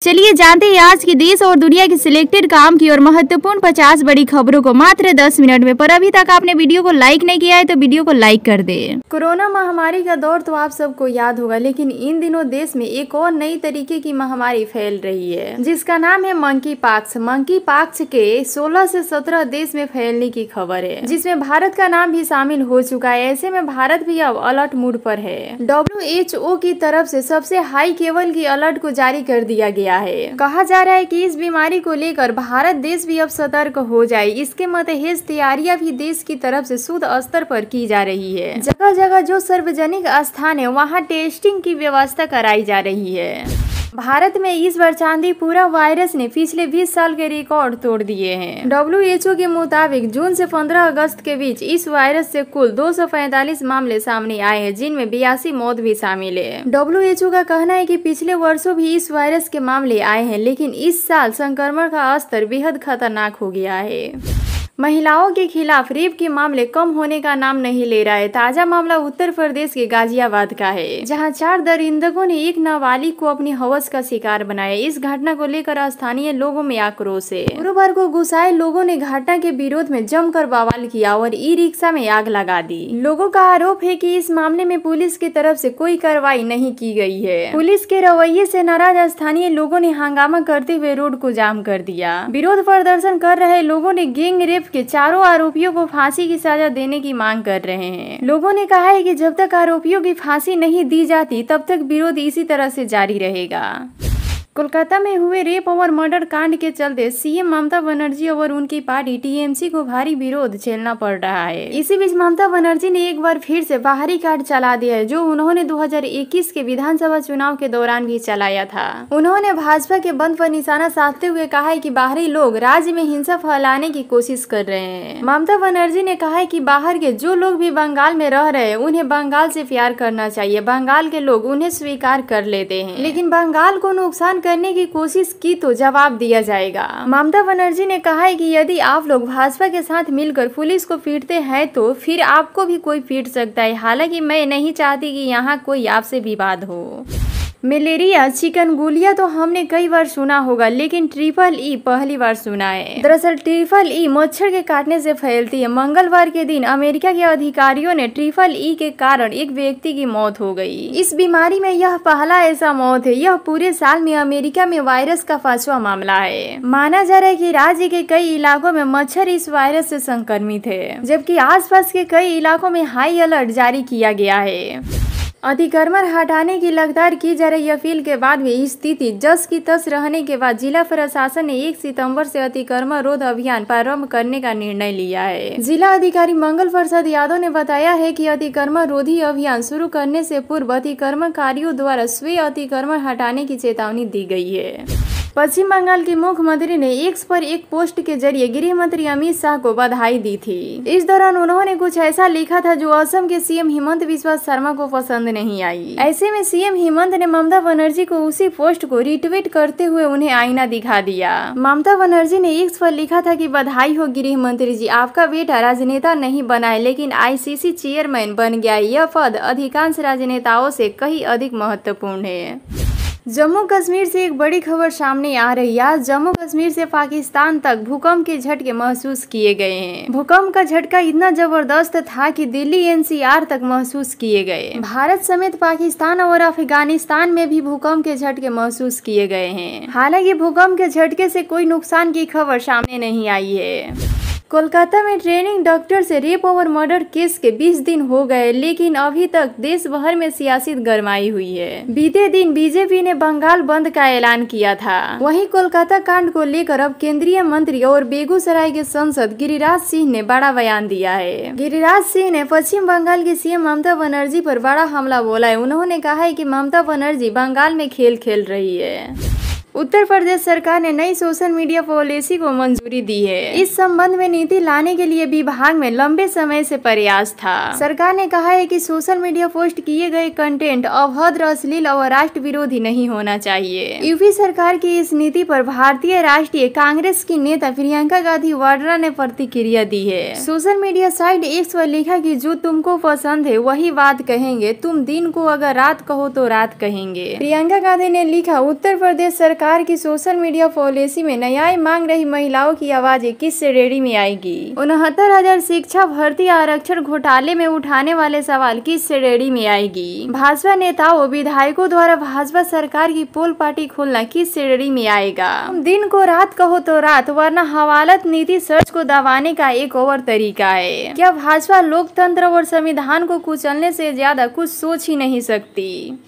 चलिए जानते हैं आज की देश और दुनिया की सिलेक्टेड काम की और महत्वपूर्ण 50 बड़ी खबरों को मात्र 10 मिनट में। पर अभी तक आपने वीडियो को लाइक नहीं किया है तो वीडियो को लाइक कर दे। कोरोना महामारी का दौर तो आप सबको याद होगा, लेकिन इन दिनों देश में एक और नई तरीके की महामारी फैल रही है जिसका नाम है मंकी पॉक्स। मंकी पॉक्स के 16 से 17 देश में फैलने की खबर है, जिसमें भारत का नाम भी शामिल हो चुका है। ऐसे में भारत भी अब अलर्ट मूड पर है। WHO की तरफ से सबसे हाई लेवल की अलर्ट को जारी कर दिया गया है। कहा जा रहा है कि इस बीमारी को लेकर भारत देश भी अब सतर्क हो जाए। इसके मतहत तैयारियां भी देश की तरफ से शुद्ध स्तर पर की जा रही है। जगह जगह जो सार्वजनिक स्थान है वहां टेस्टिंग की व्यवस्था कराई जा रही है। भारत में इस बार चांदीपुरा वायरस ने पिछले 20 साल के रिकॉर्ड तोड़ दिए हैं। WHO के मुताबिक जून से 15 अगस्त के बीच इस वायरस से कुल 245 मामले सामने आए हैं, जिनमें 82 मौत भी शामिल है। WHO का कहना है कि पिछले वर्षों भी इस वायरस के मामले आए हैं, लेकिन इस साल संक्रमण का स्तर बेहद खतरनाक हो गया है। महिलाओं के खिलाफ रेप के मामले कम होने का नाम नहीं ले रहा है। ताजा मामला उत्तर प्रदेश के गाजियाबाद का है, जहां 4 दरिंदगों ने एक नाबालिग को अपनी हवस का शिकार बनाया। इस घटना को लेकर स्थानीय लोगों में आक्रोश है। गुरुवार को गुस्साए लोगों ने घटना के विरोध में जमकर बवाल किया और ई रिक्शा में आग लगा दी। लोगों का आरोप है कि इस मामले में पुलिस की तरफ से कोई कार्रवाई नहीं की गई है। पुलिस के रवैये से नाराज स्थानीय लोगों ने हंगामा करते हुए रोड को जाम कर दिया। विरोध प्रदर्शन कर रहे लोगों ने गैंग रेप के 4 आरोपियों को फांसी की सजा देने की मांग कर रहे हैं। लोगों ने कहा है कि जब तक आरोपियों की फांसी नहीं दी जाती तब तक विरोध इसी तरह से जारी रहेगा। कोलकाता में हुए रेप और मर्डर कांड के चलते सीएम ममता बनर्जी और उनकी पार्टी टीएमसी को भारी विरोध झेलना पड़ रहा है। इसी बीच ममता बनर्जी ने एक बार फिर से बाहरी कार्ड चला दिया है, जो उन्होंने 2021 के विधानसभा चुनाव के दौरान भी चलाया था। उन्होंने भाजपा के बंद पर निशाना साधते हुए कहा है कि बाहरी लोग राज्य में हिंसा फैलाने की कोशिश कर रहे हैं। ममता बनर्जी ने कहा है कि बाहर के जो लोग भी बंगाल में रह रहे हैं उन्हें बंगाल से प्यार करना चाहिए। बंगाल के लोग उन्हें स्वीकार कर लेते हैं, लेकिन बंगाल को नुकसान करने की कोशिश की तो जवाब दिया जाएगा। ममता बनर्जी ने कहा है कि यदि आप लोग भाजपा के साथ मिलकर पुलिस को पीटते हैं तो फिर आपको भी कोई पीट सकता है। हालांकि मैं नहीं चाहती कि यहाँ कोई आपसे विवाद हो। मलेरिया, चिकनगुनिया तो हमने कई बार सुना होगा, लेकिन EEE पहली बार सुना है। दरअसल EEE मच्छर के काटने से फैलती है। मंगलवार के दिन अमेरिका के अधिकारियों ने EEE के कारण एक व्यक्ति की मौत हो गई। इस बीमारी में यह पहला ऐसा मौत है। यह पूरे साल में अमेरिका में वायरस का 5वां मामला है। माना जा रहा है कि राज्य के कई इलाकों में मच्छर इस वायरस से संक्रमित है, जबकि आसपास के कई इलाकों में हाई अलर्ट जारी किया गया है। अतिक्रमण हटाने की लगातार की जा रही अपील के बाद भी स्थिति जस की तस रहने के बाद जिला प्रशासन ने 1 सितंबर से अतिक्रमण रोध अभियान प्रारंभ करने का निर्णय लिया है। जिला अधिकारी मंगल प्रसाद यादव ने बताया है कि अतिक्रमण रोधी अभियान शुरू करने से पूर्व अतिक्रमणकारियों द्वारा स्वयं अतिक्रमण हटाने की चेतावनी दी गई है। पश्चिम बंगाल के मुख्यमंत्री ने X पर एक पोस्ट के जरिए गृह मंत्री अमित शाह को बधाई दी थी। इस दौरान उन्होंने कुछ ऐसा लिखा था जो असम के सीएम हिमंत बिस्वा शर्मा को पसंद नहीं आई। ऐसे में सीएम हिमंत ने ममता बनर्जी को उसी पोस्ट को रिट्वीट करते हुए उन्हें आईना दिखा दिया। ममता बनर्जी ने X पर लिखा था कि बधाई हो गृह मंत्री जी, आपका बेटा राजनेता नहीं बना है लेकिन ICC चेयरमैन बन गया। यह पद अधिकांश राजनेताओं से कहीं अधिक महत्वपूर्ण है। जम्मू कश्मीर से एक बड़ी खबर सामने आ रही है। आज जम्मू कश्मीर से पाकिस्तान तक भूकंप के झटके महसूस किए गए हैं। भूकंप का झटका इतना जबरदस्त था कि दिल्ली NCR तक महसूस किए गए। भारत समेत पाकिस्तान और अफगानिस्तान में भी भूकंप के झटके महसूस किए गए हैं। हालांकि भूकंप के झटके से कोई नुकसान की खबर सामने नहीं आई है। कोलकाता में ट्रेनिंग डॉक्टर से रेप और मर्डर केस के 20 दिन हो गए, लेकिन अभी तक देश भर में सियासत गरमाई हुई है। बीते दिन बीजेपी ने बंगाल बंद का ऐलान किया था। वहीं कोलकाता कांड को लेकर अब केंद्रीय मंत्री और बेगूसराय के सांसद गिरिराज सिंह ने बड़ा बयान दिया है। गिरिराज सिंह ने पश्चिम बंगाल की सीएम ममता बनर्जी पर बड़ा हमला बोला है। उन्होंने कहा है कि ममता बनर्जी बंगाल में खेल खेल रही है। उत्तर प्रदेश सरकार ने नई सोशल मीडिया पॉलिसी को मंजूरी दी है। इस संबंध में नीति लाने के लिए विभाग में लंबे समय से प्रयास था। सरकार ने कहा है कि सोशल मीडिया पोस्ट किए गए कंटेंट अभद्र, अश्लील और राष्ट्र विरोधी नहीं होना चाहिए। यूपी सरकार की इस नीति पर भारतीय राष्ट्रीय कांग्रेस की नेता प्रियंका गांधी वाड्रा ने प्रतिक्रिया दी है। सोशल मीडिया साइट X पर लिखा कि जो तुमको पसंद है वही बात कहेंगे, तुम दिन को अगर रात कहो तो रात कहेंगे। प्रियंका गांधी ने लिखा, उत्तर प्रदेश सरकार सरकार की सोशल मीडिया पॉलिसी में न्याय मांग रही महिलाओं की आवाजें किस श्रेणी में आएगी? 69,000 शिक्षा भर्ती आरक्षण घोटाले में उठाने वाले सवाल किस श्रेणी में आएगी? भाजपा नेताओं विधायकों द्वारा भाजपा सरकार की पोल पार्टी खोलना किस श्रेणी में आएगा? दिन को रात कहो तो रात, वरना हवालत नीति सर्च को दबाने का एक और तरीका है। क्या भाजपा लोकतंत्र और संविधान को कुचलने से ज्यादा कुछ सोच ही नहीं सकती?